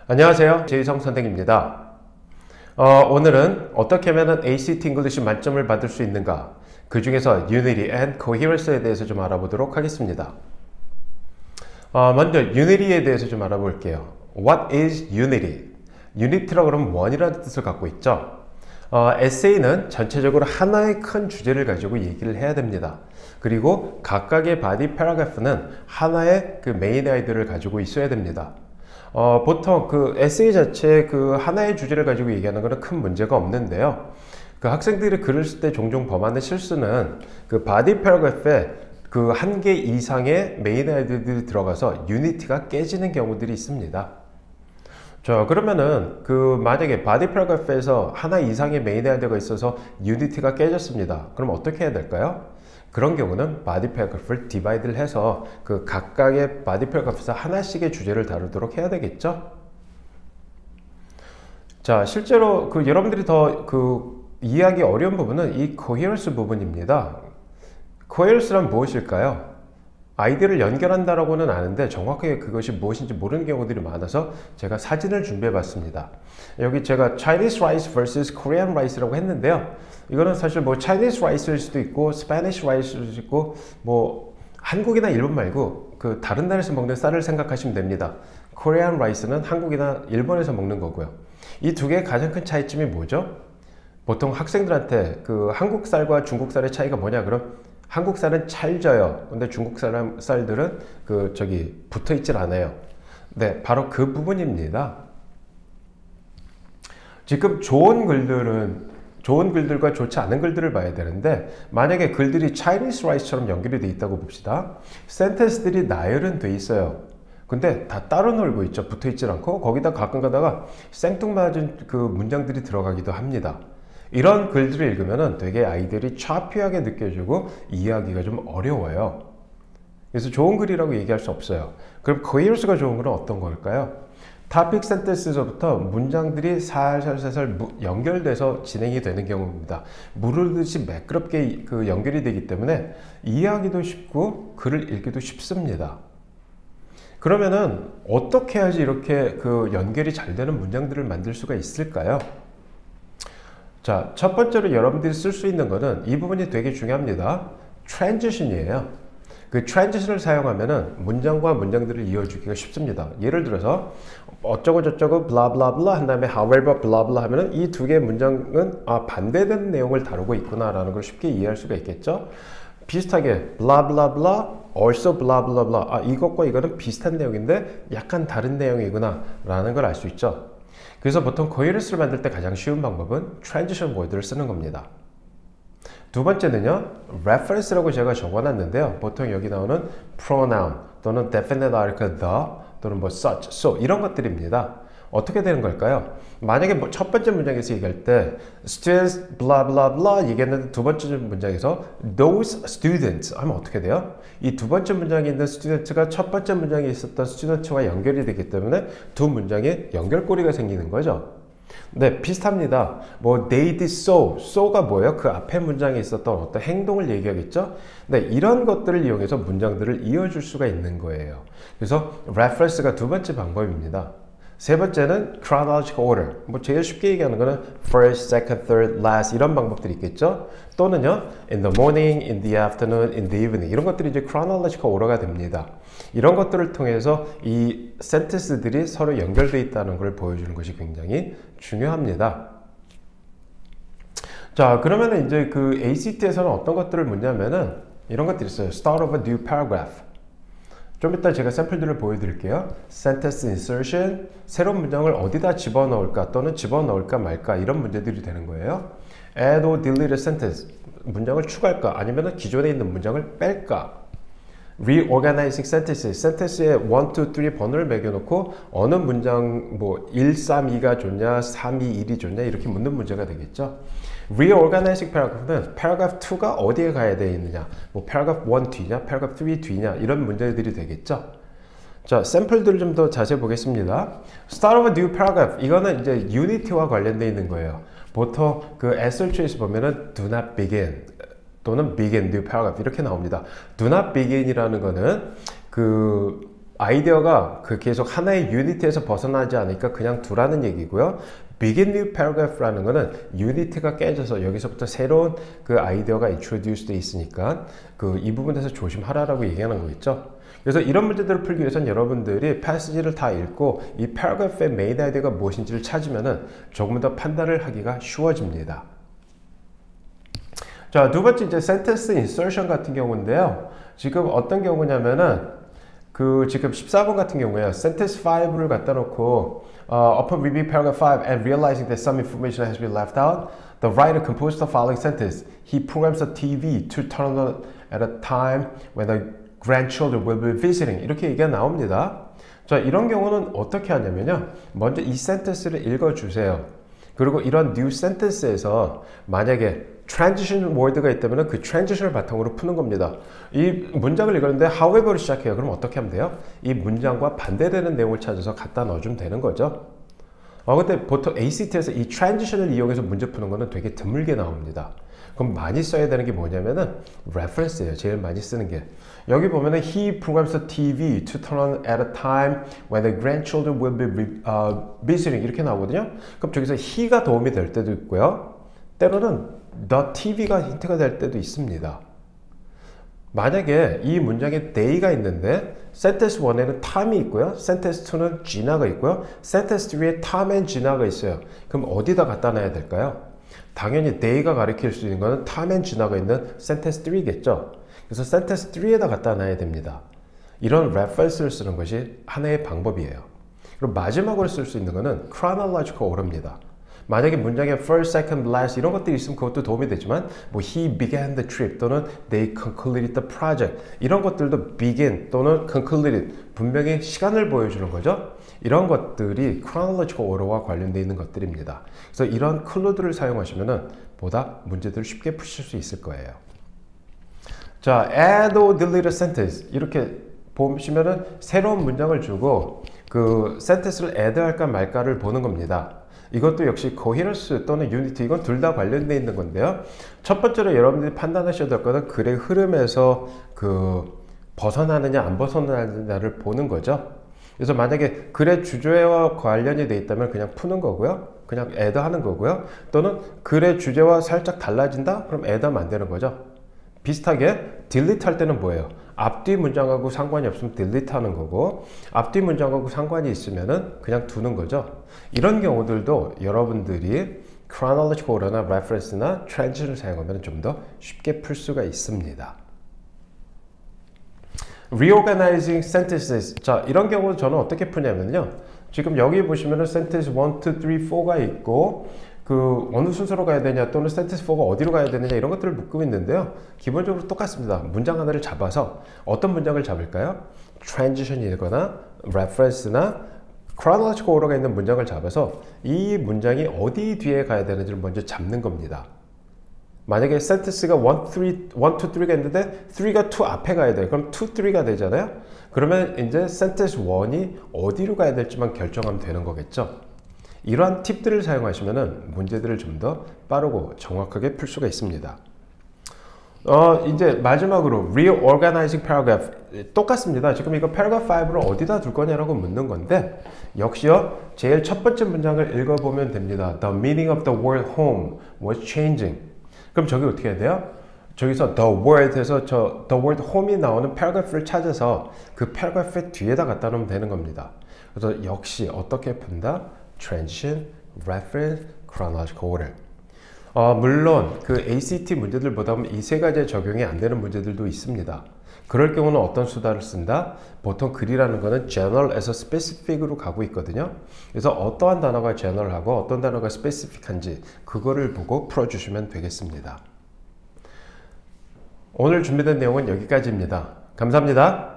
안녕하세요, 제이성 선생입니다. 오늘은 어떻게 하면 ACT English 만점을 받을 수 있는가, 그 중에서 Unity and Coherence에 대해서 좀 알아보도록 하겠습니다. 먼저 Unity에 대해서 좀 알아볼게요. What is Unity? Unity라고 그러면 원이라는 뜻을 갖고 있죠. 에세이는 전체적으로 하나의 큰 주제를 가지고 얘기를 해야 됩니다. 그리고 각각의 바디 패러그래프는 하나의 그 메인 아이디어를 가지고 있어야 됩니다. 보통 그 에세이 자체 그 하나의 주제를 가지고 얘기하는 것은 큰 문제가 없는데요. 그 학생들이 글을 쓸 때 종종 범하는 실수는 그 바디 패러그래프에 그 한 개 이상의 메인 아이디어들이 들어가서 유니티가 깨지는 경우들이 있습니다. 자, 그러면은 그 만약에 바디 패러그래프에서 하나 이상의 메인 아이디어가 있어서 유니티가 깨졌습니다. 그럼 어떻게 해야 될까요? 그런 경우는 바디 패러그래프를 디바이드를 해서 그 각각의 바디 패러그래프에서 하나씩의 주제를 다루도록 해야 되겠죠? 자, 실제로 그 여러분들이 더 그 이해하기 어려운 부분은 이 coherence 부분입니다. coherence란 무엇일까요? 아이디어를 연결한다라고는 아는데 정확하게 그것이 무엇인지 모르는 경우들이 많아서 제가 사진을 준비해 봤습니다. 여기 제가 Chinese rice vs Korean rice라고 했는데요. 이거는 사실 뭐 Chinese rice일 수도 있고 Spanish rice일 수도 있고 뭐 한국이나 일본 말고 그 다른 나라에서 먹는 쌀을 생각하시면 됩니다. Korean rice는 한국이나 일본에서 먹는 거고요. 이 두 개의 가장 큰 차이점이 뭐죠? 보통 학생들한테 그 한국 쌀과 중국 쌀의 차이가 뭐냐 그럼 한국 쌀은 찰져요. 근데 중국 쌀들은 그 저기 붙어 있질 않아요. 네, 바로 그 부분입니다. 지금 좋은 글들과 좋지 않은 글들을 봐야 되는데 만약에 글들이 Chinese rice처럼 연결이 돼 있다고 봅시다. 센텐스들이 나열은 돼 있어요. 근데 다 따로 놀고 있죠. 붙어 있질 않고 거기다 가끔 가다가 생뚱맞은 그 문장들이 들어가기도 합니다. 이런 글들을 읽으면 되게 아이들이 choppy하게 느껴지고 이해하기가 좀 어려워요. 그래서 좋은 글이라고 얘기할 수 없어요. 그럼 coherence가 좋은 글은 어떤 걸까요? topic sentence에서부터 문장들이 살살살살 연결돼서 진행이 되는 경우입니다. 무르듯이 매끄럽게 그 연결이 되기 때문에 이해하기도 쉽고 글을 읽기도 쉽습니다. 그러면은 어떻게 해야지 이렇게 그 연결이 잘 되는 문장들을 만들 수가 있을까요? 자, 첫 번째로 여러분들이 쓸 수 있는 거는 이 부분이 되게 중요합니다. transition이에요. 그 transition을 사용하면은 문장과 문장들을 이어주기가 쉽습니다. 예를 들어서 어쩌고 저쩌고 blah blah blah 한 다음에 however blah blah 하면은 이 두 개의 문장은 반대되는 내용을 다루고 있구나라는 걸 쉽게 이해할 수가 있겠죠. 비슷하게 blah blah blah also blah blah blah 이것과 이거는 비슷한 내용인데 약간 다른 내용이구나 라는 걸 알 수 있죠. 그래서 보통 coherence를 만들 때 가장 쉬운 방법은 transition word를 쓰는 겁니다. 두 번째는요, reference라고 제가 적어놨는데요. 보통 여기 나오는 pronoun 또는 definite article the 또는 뭐 such, so 이런 것들입니다. 어떻게 되는 걸까요? 만약에 뭐 첫 번째 문장에서 얘기할 때 students blah blah blah 얘기했는데 두 번째 문장에서 those students 하면 어떻게 돼요? 이 두 번째 문장에 있는 students가 첫 번째 문장에 있었던 student와 연결이 되기 때문에 두 문장에 연결고리가 생기는 거죠. 네, 비슷합니다. 뭐 they did so, so가 뭐예요? 그 앞에 문장에 있었던 어떤 행동을 얘기하겠죠? 네, 이런 것들을 이용해서 문장들을 이어줄 수가 있는 거예요. 그래서 reference가 두 번째 방법입니다. 세 번째는 chronological order. 뭐 제일 쉽게 얘기하는 거는 first, second, third, last 이런 방법들이 있겠죠. 또는요, in the morning, in the afternoon, in the evening 이런 것들이 이제 chronological order가 됩니다. 이런 것들을 통해서 이 센텐스들이 서로 연결되어 있다는 걸 보여주는 것이 굉장히 중요합니다. 자, 그러면 이제 그 ACT에서는 어떤 것들을 묻냐면은 이런 것들이 있어요. Start of a new paragraph. 좀 이따 제가 샘플들을 보여드릴게요. Sentence insertion, 새로운 문장을 어디다 집어넣을까 또는 집어넣을까 말까 이런 문제들이 되는 거예요. Add or delete a sentence, 문장을 추가할까 아니면 기존에 있는 문장을 뺄까. Reorganizing sentences, sentence에 1, 2, 3 번호를 매겨놓고 어느 문장 뭐 1, 3, 2가 좋냐, 3, 2, 1이 좋냐 이렇게 묻는 문제가 되겠죠. Reorganizing paragraph는 paragraph 2가 어디에 가야 되어 있느냐, 뭐 paragraph 1 뒤냐, paragraph 3 뒤냐 이런 문제들이 되겠죠. 자, 샘플들을 좀 더 자세히 보겠습니다. Start of a new paragraph, 이거는 이제 Unity와 관련되어 있는 거예요. 보통 그 SL초에서 보면은 do not begin, 또는 begin new paragraph 이렇게 나옵니다. do not begin이라는 거는 그 아이디어가 그 계속 하나의 유니트에서 벗어나지 않으니까 그냥 두라는 얘기고요. begin new paragraph라는 거는 유니트가 깨져서 여기서부터 새로운 그 아이디어가 introduce 돼 있으니까 그 이 부분에서 조심하라라고 얘기하는 거겠죠. 그래서 이런 문제들을 풀기 위해서는 여러분들이 패시지를 다 읽고 이 paragraph의 메인 아이디어가 무엇인지를 찾으면은 조금 더 판단을 하기가 쉬워집니다. 자, 두 번째 이제 sentence insertion 같은 경우인데요. 지금 어떤 경우냐면은 그 지금 14번 같은 경우에요. sentence 5를 갖다 놓고 upon reviewing paragraph 5 and realizing that some information has been left out, the writer composed the following sentence. He programs a TV to turn on at a time when the grandchildren will be visiting. 이렇게 얘기가 나옵니다. 자, 이런 경우는 어떻게 하냐면요. 먼저 이 sentence를 읽어주세요. 그리고 이런 new sentence에서 만약에 transition word가 있다면 그 transition을 바탕으로 푸는 겁니다. 이 문장을 읽었는데 however로 시작해요. 그럼 어떻게 하면 돼요? 이 문장과 반대되는 내용을 찾아서 갖다 넣어주면 되는 거죠. 근데 보통 ACT에서 이 transition을 이용해서 문제 푸는 거는 되게 드물게 나옵니다. 그럼 많이 써야 되는 게 뭐냐면은 reference예요. 제일 많이 쓰는 게. 여기 보면은 he programs the TV to turn on at a time when the grandchildren will be visiting 이렇게 나오거든요. 그럼 저기서 he가 도움이 될 때도 있고요. 때로는 the TV가 힌트가 될 때도 있습니다. 만약에 이 문장에 they가 있는데 sentence 1에는 Tom이 있고요. sentence 2는 Gina가 있고요. sentence 3에 Tom and Gina가 있어요. 그럼 어디다 갖다 놔야 될까요? 당연히 they가 가리킬 수 있는 거는 Tom and Gina가 있는 sentence 3겠죠. 그래서 sentence 3에다 갖다 놔야 됩니다. 이런 reference를 쓰는 것이 하나의 방법이에요. 그리고 마지막으로 쓸 수 있는 거는 chronological order입니다. 만약에 문장에 first, second, last 이런 것들이 있으면 그것도 도움이 되지만 뭐 he began the trip 또는 they concluded the project 이런 것들도 begin 또는 concluded 분명히 시간을 보여주는 거죠. 이런 것들이 chronological order와 관련되어 있는 것들입니다. 그래서 이런 클루드를 사용하시면은 보다 문제들을 쉽게 푸실 수 있을 거예요. 자, add or delete a sentence 이렇게 보시면은 새로운 문장을 주고 그 sentence를 add 할까 말까를 보는 겁니다. 이것도 역시 coherence 또는 unity 이건 둘 다 관련되어 있는 건데요. 첫 번째로 여러분들이 판단하셔야 될 것은 글의 흐름에서 그 벗어나느냐 안 벗어나느냐를 보는 거죠. 그래서 만약에 글의 주제와 관련이 되어 있다면 그냥 푸는 거고요. 그냥 add 하는 거고요. 또는 글의 주제와 살짝 달라진다? 그럼 add 하면 안 되는 거죠. 비슷하게 delete 할 때는 뭐예요? 앞뒤 문장하고 상관이 없으면 delete 하는 거고 앞뒤 문장하고 상관이 있으면은 그냥 두는 거죠. 이런 경우들도 여러분들이 chronological order나 reference나 transition을 사용하면 좀 더 쉽게 풀 수가 있습니다. reorganizing sentences. 자, 이런 경우 저는 어떻게 푸냐면요. 지금 여기 보시면은 sentence 1, 2, 3, 4가 있고 그 어느 순서로 가야 되냐 또는 sentence 4가 어디로 가야 되느냐 이런 것들을 묻고 있는데요. 기본적으로 똑같습니다. 문장 하나를 잡아서 어떤 문장을 잡을까요? transition이거나 reference나 chronological order가 있는 문장을 잡아서 이 문장이 어디 뒤에 가야 되는지를 먼저 잡는 겁니다. 만약에 sentence가 1, 2, 3가 있는데 3가 2 앞에 가야 돼요. 그럼 2, 3가 되잖아요. 그러면 이제 sentence 1이 어디로 가야 될지만 결정하면 되는 거겠죠. 이러한 팁들을 사용하시면 문제들을 좀 더 빠르고 정확하게 풀 수가 있습니다. 이제 마지막으로 reorganizing paragraph 똑같습니다. 지금 이거 paragraph 5를 어디다 둘 거냐라고 묻는 건데 역시요 제일 첫 번째 문장을 읽어보면 됩니다. The meaning of the word home was changing. 그럼 저기 어떻게 해야 돼요? 저기서 the word에서 the word home이 나오는 paragraph를 찾아서 그 paragraph의 뒤에다 갖다 놓으면 되는 겁니다. 그래서 역시 어떻게 푼다? transition, reference, chronological order. 물론 그 ACT 문제들보다 이 세 가지에 적용이 안 되는 문제들도 있습니다. 그럴 경우는 어떤 수단을 쓴다? 보통 글이라는 거는 general에서 specific으로 가고 있거든요. 그래서 어떠한 단어가 general하고 어떤 단어가 specific한지 그거를 보고 풀어주시면 되겠습니다. 오늘 준비된 내용은 여기까지입니다. 감사합니다.